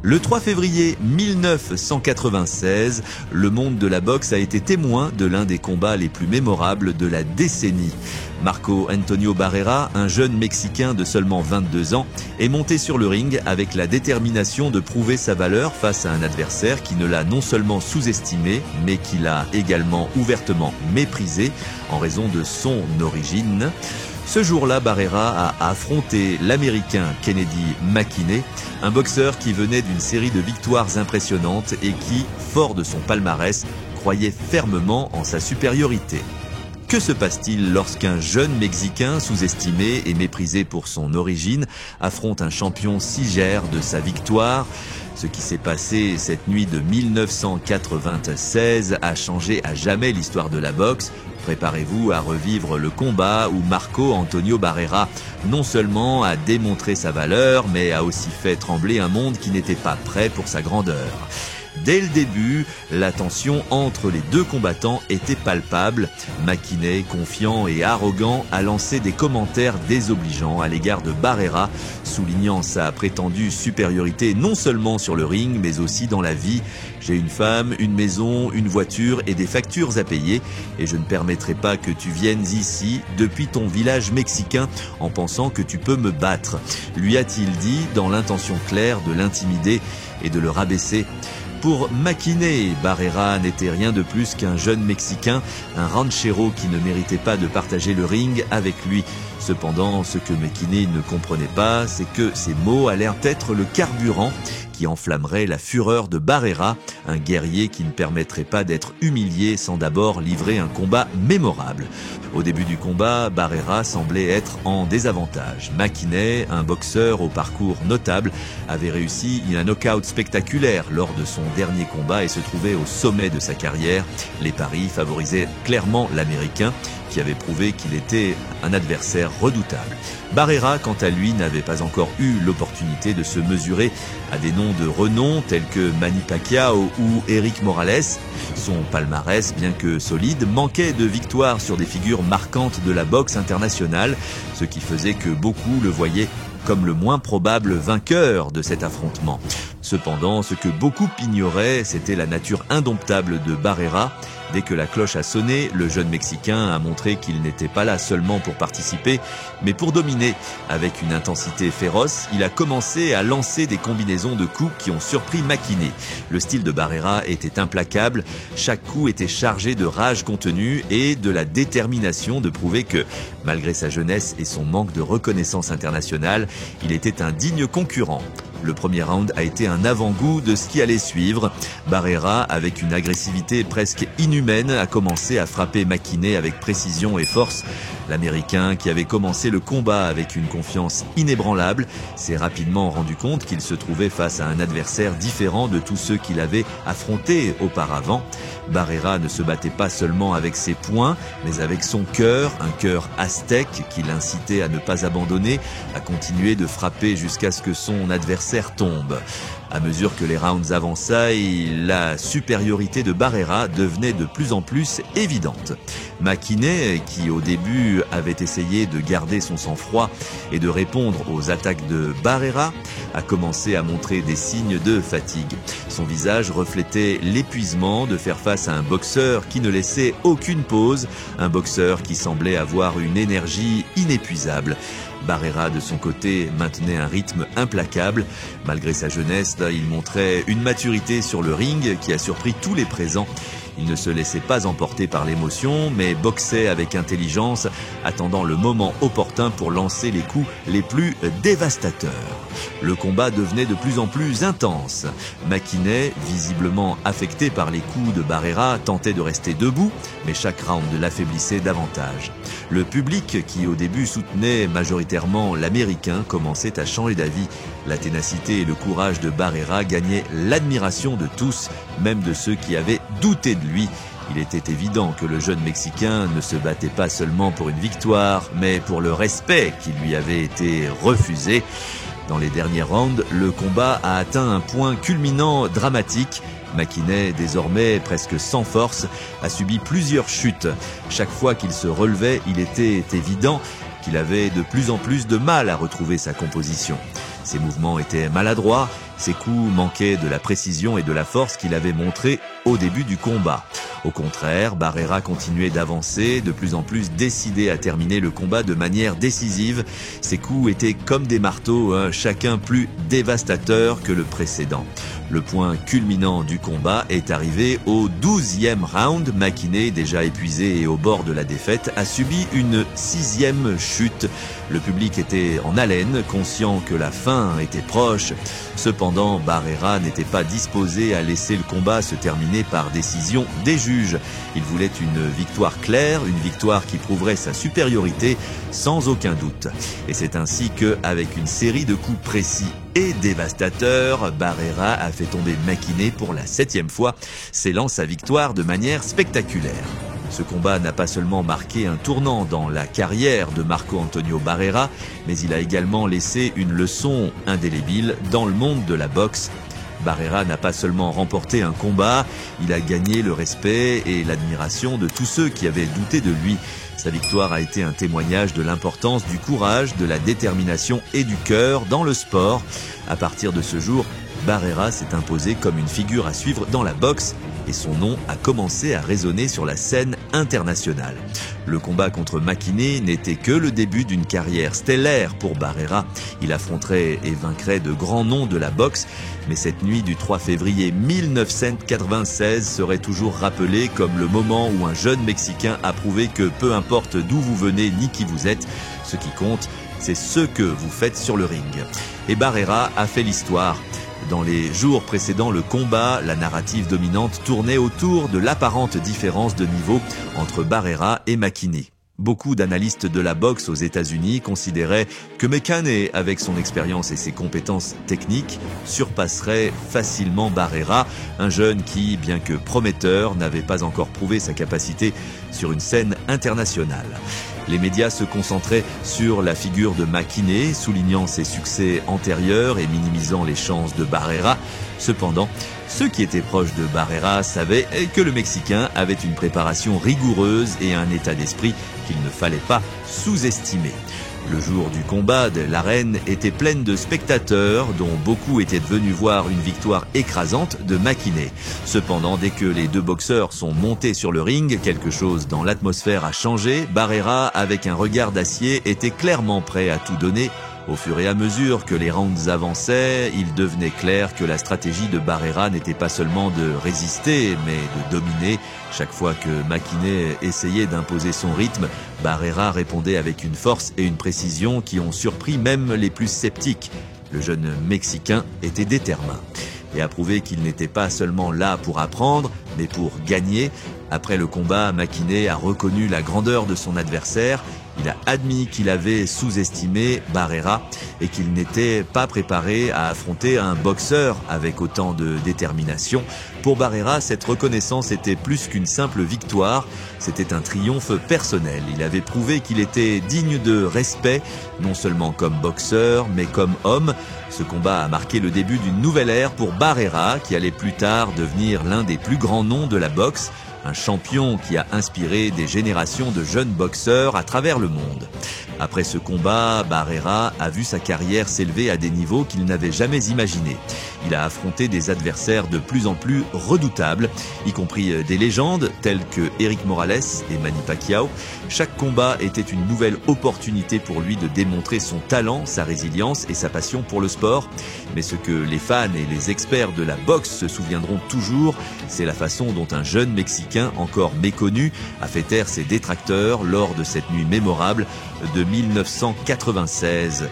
Le 3 février 1996, le monde de la boxe a été témoin de l'un des combats les plus mémorables de la décennie. Marco Antonio Barrera, un jeune Mexicain de seulement 22 ans, est monté sur le ring avec la détermination de prouver sa valeur face à un adversaire qui ne l'a non seulement sous-estimé, mais qui l'a également ouvertement méprisé en raison de son origine. Ce jour-là, Barrera a affronté l'Américain Kennedy McKinney, un boxeur qui venait d'une série de victoires impressionnantes et qui, fort de son palmarès, croyait fermement en sa supériorité. Que se passe-t-il lorsqu'un jeune Mexicain sous-estimé et méprisé pour son origine affronte un champion si fier de sa victoire ? Ce qui s'est passé cette nuit de 1996 a changé à jamais l'histoire de la boxe. Préparez-vous à revivre le combat où Marco Antonio Barrera non seulement a démontré sa valeur, mais a aussi fait trembler un monde qui n'était pas prêt pour sa grandeur. Dès le début, la tension entre les deux combattants était palpable. McKinney, confiant et arrogant, a lancé des commentaires désobligeants à l'égard de Barrera, soulignant sa prétendue supériorité non seulement sur le ring, mais aussi dans la vie. J'ai une femme, une maison, une voiture et des factures à payer, et je ne permettrai pas que tu viennes ici, depuis ton village mexicain, en pensant que tu peux me battre, lui a-t-il dit, dans l'intention claire de l'intimider et de le rabaisser. Pour McKinney, Barrera n'était rien de plus qu'un jeune Mexicain, un ranchero qui ne méritait pas de partager le ring avec lui. Cependant, ce que McKinney ne comprenait pas, c'est que ces mots allèrent être le carburant qui enflammerait la fureur de Barrera, un guerrier qui ne permettrait pas d'être humilié sans d'abord livrer un combat mémorable. Au début du combat, Barrera semblait être en désavantage. McKinney, un boxeur au parcours notable, avait réussi un knockout spectaculaire lors de son dernier combat et se trouvait au sommet de sa carrière. Les paris favorisaient clairement l'Américain, qui avait prouvé qu'il était un adversaire redoutable. Barrera, quant à lui, n'avait pas encore eu l'opportunité de se mesurer à des noms de renom tels que Manny Pacquiao ou Eric Morales. Son palmarès, bien que solide, manquait de victoires sur des figures marquantes de la boxe internationale, ce qui faisait que beaucoup le voyaient comme le moins probable vainqueur de cet affrontement. Cependant, ce que beaucoup ignoraient, c'était la nature indomptable de Barrera. Dès que la cloche a sonné, le jeune Mexicain a montré qu'il n'était pas là seulement pour participer, mais pour dominer. Avec une intensité féroce, il a commencé à lancer des combinaisons de coups qui ont surpris McKinney. Le style de Barrera était implacable, chaque coup était chargé de rage contenue et de la détermination de prouver que, malgré sa jeunesse et son manque de reconnaissance internationale, il était un digne concurrent. Le premier round a été un avant-goût de ce qui allait suivre. Barrera, avec une agressivité presque inhumaine, a commencé à frapper McKinney avec précision et force. L'Américain, qui avait commencé le combat avec une confiance inébranlable, s'est rapidement rendu compte qu'il se trouvait face à un adversaire différent de tous ceux qu'il avait affrontés auparavant. Barrera ne se battait pas seulement avec ses poings, mais avec son cœur, un cœur aztèque qui l'incitait à ne pas abandonner, à continuer de frapper jusqu'à ce que son adversaire tombe. À mesure que les rounds avançaient, la supériorité de Barrera devenait de plus en plus évidente. McKinney, qui au début avait essayé de garder son sang-froid et de répondre aux attaques de Barrera, a commencé à montrer des signes de fatigue. Son visage reflétait l'épuisement de faire face à un boxeur qui ne laissait aucune pause, un boxeur qui semblait avoir une énergie inépuisable. Barrera, de son côté, maintenait un rythme implacable. Malgré sa jeunesse, il montrait une maturité sur le ring qui a surpris tous les présents. Il ne se laissait pas emporter par l'émotion, mais boxait avec intelligence, attendant le moment opportun pour lancer les coups les plus dévastateurs. Le combat devenait de plus en plus intense. McKinney, visiblement affecté par les coups de Barrera, tentait de rester debout, mais chaque round l'affaiblissait davantage. Le public, qui au début soutenait majoritairement l'Américain, commençait à changer d'avis. La ténacité et le courage de Barrera gagnaient l'admiration de tous, même de ceux qui avaient douté de lui. Il était évident que le jeune Mexicain ne se battait pas seulement pour une victoire, mais pour le respect qui lui avait été refusé. Dans les derniers rounds, le combat a atteint un point culminant dramatique. McKinney, désormais presque sans force, a subi plusieurs chutes. Chaque fois qu'il se relevait, il était évident qu'il avait de plus en plus de mal à retrouver sa composition. Ses mouvements étaient maladroits, ses coups manquaient de la précision et de la force qu'il avait montré au début du combat. Au contraire, Barrera continuait d'avancer, de plus en plus décidé à terminer le combat de manière décisive. Ses coups étaient comme des marteaux, chacun plus dévastateur que le précédent. Le point culminant du combat est arrivé au 12e round. McKinney, déjà épuisé et au bord de la défaite, a subi une 6e chute. Le public était en haleine, conscient que la fin était proche. Cependant, Barrera n'était pas disposé à laisser le combat se terminer par décision des juges. Il voulait une victoire claire, une victoire qui prouverait sa supériorité sans aucun doute. Et c'est ainsi que, avec une série de coups précis et dévastateur, Barrera a fait tomber McKinney pour la 7e fois, scellant sa victoire de manière spectaculaire. Ce combat n'a pas seulement marqué un tournant dans la carrière de Marco Antonio Barrera, mais il a également laissé une leçon indélébile dans le monde de la boxe. Barrera n'a pas seulement remporté un combat, il a gagné le respect et l'admiration de tous ceux qui avaient douté de lui. Sa victoire a été un témoignage de l'importance du courage, de la détermination et du cœur dans le sport. À partir de ce jour, Barrera s'est imposé comme une figure à suivre dans la boxe et son nom a commencé à résonner sur la scène internationale. Le combat contre McKinney n'était que le début d'une carrière stellaire pour Barrera. Il affronterait et vaincrait de grands noms de la boxe, mais cette nuit du 3 février 1996 serait toujours rappelée comme le moment où un jeune Mexicain a prouvé que peu importe d'où vous venez ni qui vous êtes, ce qui compte, c'est ce que vous faites sur le ring. Et Barrera a fait l'histoire. Dans les jours précédant le combat, la narrative dominante tournait autour de l'apparente différence de niveau entre Barrera et McKinney. Beaucoup d'analystes de la boxe aux États-Unis considéraient que McKinney, avec son expérience et ses compétences techniques, surpasserait facilement Barrera, un jeune qui, bien que prometteur, n'avait pas encore prouvé sa capacité sur une scène internationale. Les médias se concentraient sur la figure de McKinney, soulignant ses succès antérieurs et minimisant les chances de Barrera. Cependant, ceux qui étaient proches de Barrera savaient que le Mexicain avait une préparation rigoureuse et un état d'esprit qu'il ne fallait pas sous-estimer. Le jour du combat, l'arène était pleine de spectateurs dont beaucoup étaient venus voir une victoire écrasante de McKinney. Cependant, dès que les deux boxeurs sont montés sur le ring, quelque chose dans l'atmosphère a changé. Barrera, avec un regard d'acier, était clairement prêt à tout donner. Au fur et à mesure que les rounds avançaient, il devenait clair que la stratégie de Barrera n'était pas seulement de résister, mais de dominer. Chaque fois que McKinney essayait d'imposer son rythme, Barrera répondait avec une force et une précision qui ont surpris même les plus sceptiques. Le jeune Mexicain était déterminé et a prouvé qu'il n'était pas seulement là pour apprendre, mais pour gagner. Après le combat, McKinney a reconnu la grandeur de son adversaire. Il a admis qu'il avait sous-estimé Barrera et qu'il n'était pas préparé à affronter un boxeur avec autant de détermination. Pour Barrera, cette reconnaissance était plus qu'une simple victoire, c'était un triomphe personnel. Il avait prouvé qu'il était digne de respect, non seulement comme boxeur, mais comme homme. Ce combat a marqué le début d'une nouvelle ère pour Barrera, qui allait plus tard devenir l'un des plus grands noms de la boxe. Un champion qui a inspiré des générations de jeunes boxeurs à travers le monde. Après ce combat, Barrera a vu sa carrière s'élever à des niveaux qu'il n'avait jamais imaginés. Il a affronté des adversaires de plus en plus redoutables, y compris des légendes telles que Eric Morales et Manny Pacquiao. Chaque combat était une nouvelle opportunité pour lui de démontrer son talent, sa résilience et sa passion pour le sport. Mais ce que les fans et les experts de la boxe se souviendront toujours, c'est la façon dont un jeune Mexicain encore méconnu a fait taire ses détracteurs lors de cette nuit mémorable de 1996.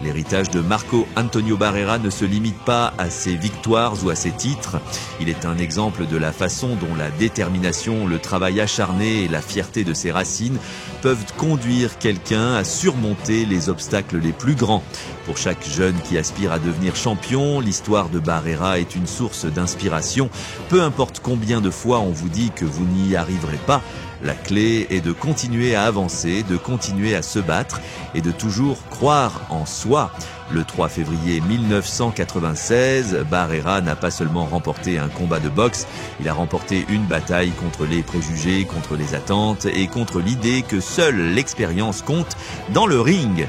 L'héritage de Marco Antonio Barrera ne se limite pas à ses victoires ou à ses titres. Il est un exemple de la façon dont la détermination, le travail acharné et la fierté de ses racines peuvent conduire quelqu'un à surmonter les obstacles les plus grands. Pour chaque jeune qui aspire à devenir champion, l'histoire de Barrera est une source d'inspiration. Peu importe combien de fois on vous dit que vous n'y arriverez pas, la clé est de continuer à avancer, de continuer à se battre et de toujours croire en soi. soi. Le 3 février 1996, Barrera n'a pas seulement remporté un combat de boxe, il a remporté une bataille contre les préjugés, contre les attentes et contre l'idée que seule l'expérience compte dans le ring.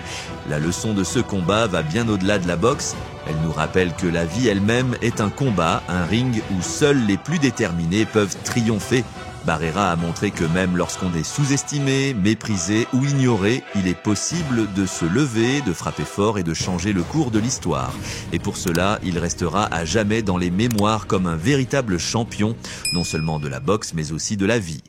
La leçon de ce combat va bien au-delà de la boxe. Elle nous rappelle que la vie elle-même est un combat, un ring où seuls les plus déterminés peuvent triompher. Barrera a montré que même lorsqu'on est sous-estimé, méprisé ou ignoré, il est possible de se lever, de frapper fort et de changer le cours de l'histoire. Et pour cela, il restera à jamais dans les mémoires comme un véritable champion, non seulement de la boxe mais aussi de la vie.